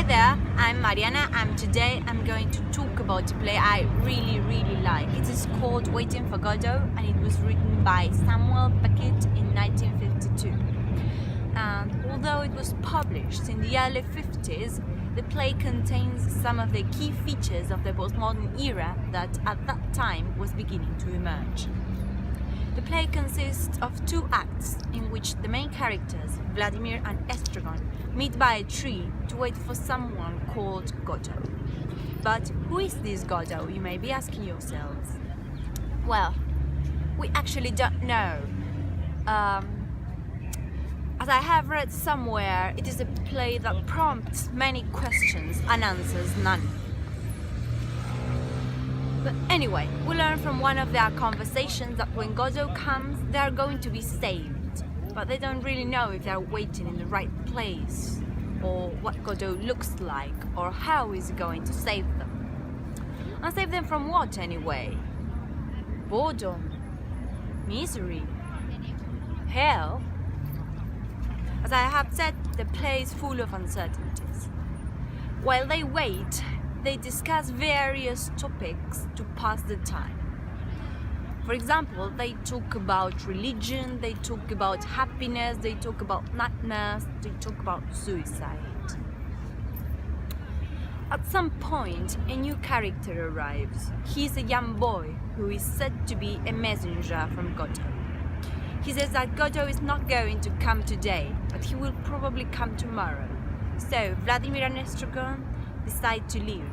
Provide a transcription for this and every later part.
Hi there, I'm Mariana and today I'm going to talk about a play I really like. It is called Waiting for Godot and it was written by Samuel Beckett in 1952. And although it was published in the early 50s, the play contains some of the key features of the postmodern era that at that time was beginning to emerge. The play consists of two acts in which the main characters, Vladimir and Estragon, meet by a tree to wait for someone called Godot. But who is this Godot, you may be asking yourselves? Well, we actually don't know. As I have read somewhere, it is a play that prompts many questions and answers none. But anyway, we learn from one of their conversations that when Godot comes, they are going to be saved. But they don't really know if they are waiting in the right place, or what Godot looks like, or how he's going to save them. And save them from what anyway? Boredom? Misery? Hell? As I have said, the play is full of uncertainties. While they wait, they discuss various topics to pass the time. For example, they talk about religion, they talk about happiness, they talk about nightmares, they talk about suicide. At some point, a new character arrives. He is a young boy who is said to be a messenger from Godot. He says that Godot is not going to come today, but he will probably come tomorrow. So Vladimir and Estragon decide to leave,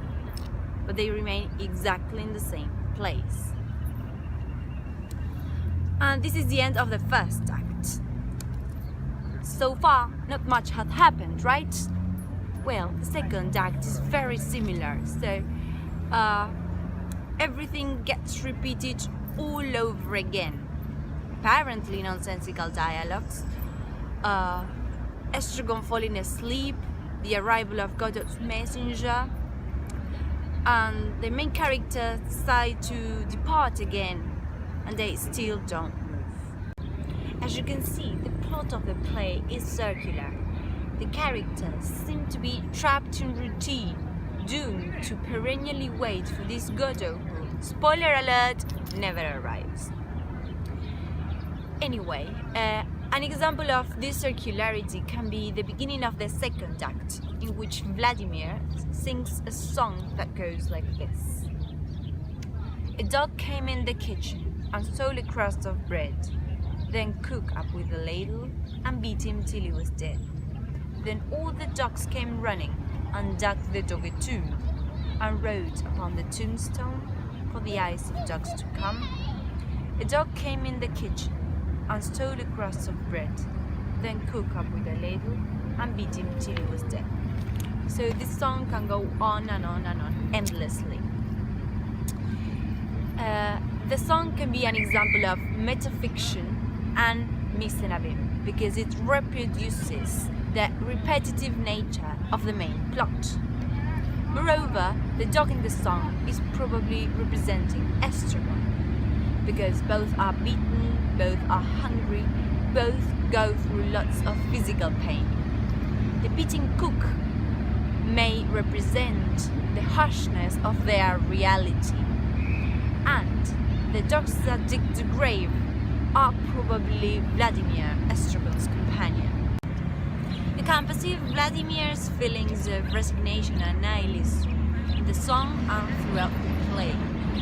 but they remain exactly in the same place. And this is the end of the first act. So far, not much has happened, right? Well, the second act is very similar, so everything gets repeated all over again. Apparently nonsensical dialogues, Estragon falling asleep, the arrival of Godot's messenger, and the main characters decide to depart again, and they still don't move. As you can see, the plot of the play is circular. The characters seem to be trapped in routine, doomed to perennially wait for this Godot who, spoiler alert, never arrives. Anyway, an example of this circularity can be the beginning of the second act, in which Vladimir sings a song that goes like this. A dog came in the kitchen and stole a crust of bread, then cooked up with a ladle and beat him till he was dead. Then all the dogs came running and dug the dog a tomb and wrote upon the tombstone, for the eyes of dogs to come. A dog came in the kitchen and stole a crust of bread, then cooked up with a ladle and beat him till he was dead. So this song can go on and on and on, endlessly. The song can be an example of metafiction and mise en abîme, because it reproduces the repetitive nature of the main plot. Moreover, the dog in the song is probably representing Estragon, because both are beaten, both are hungry, both go through lots of physical pain. The beating cook may represent the harshness of their reality, and the dogs that dig the grave are probably Vladimir, Estragon's companion. You can perceive Vladimir's feelings of resignation and nihilism in the song and throughout the play.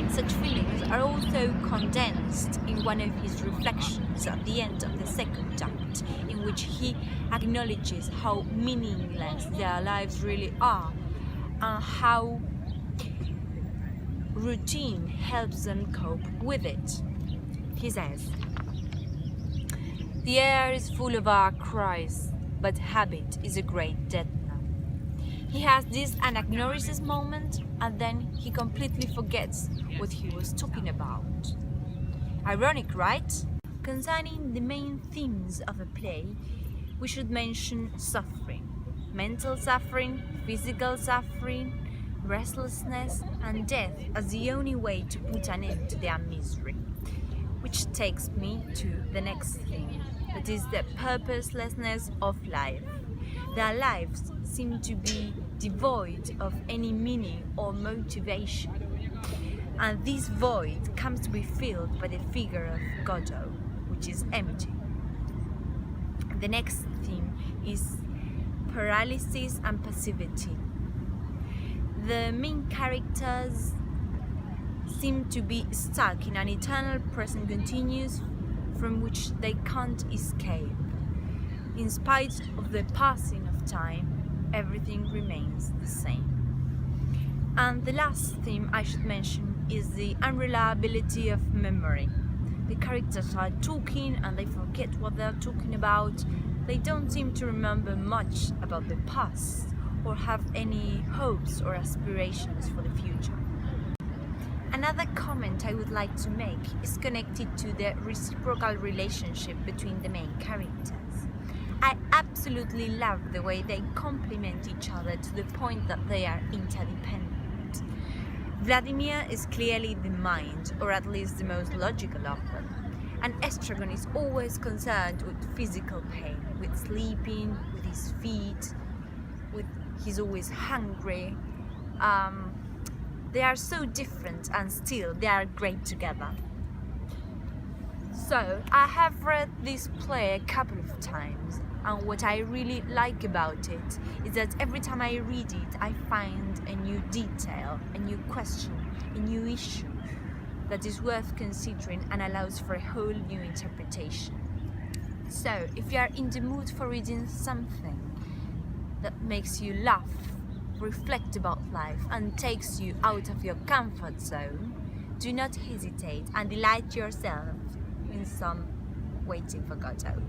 Such feelings are also condensed in one of his reflections at the end of the second act, in which he acknowledges how meaningless their lives really are and how routine helps them cope with it. He says, "The air is full of our cries, but habit is a great deadener." He has this anagnorisis moment, and then he completely forgets what he was talking about. Ironic, right? Concerning the main themes of the play, we should mention suffering. Mental suffering, physical suffering, restlessness, and death as the only way to put an end to their misery. Which takes me to the next thing, that is the purposelessness of life. Their lives seem to be devoid of any meaning or motivation. And this void comes to be filled by the figure of Godot, which is empty. The next theme is paralysis and passivity. The main characters seem to be stuck in an eternal present continuous from which they can't escape. In spite of the passing of time, everything remains the same. And the last theme I should mention is the unreliability of memory. The characters are talking and they forget what they're talking about. They don't seem to remember much about the past or have any hopes or aspirations for the future. Another comment I would like to make is connected to the reciprocal relationship between the main characters. I absolutely love the way they complement each other to the point that they are interdependent. Vladimir is clearly the mind, or at least the most logical of them, and Estragon is always concerned with physical pain, with sleeping, with his feet, he's always hungry. They are so different and still they are great together. So I have read this play a couple of times, and what I really like about it is that every time I read it I find a new detail, a new question, a new issue that is worth considering and allows for a whole new interpretation. So if you are in the mood for reading something that makes you laugh, reflect about life and takes you out of your comfort zone, do not hesitate and delight yourself in some Waiting for Godot.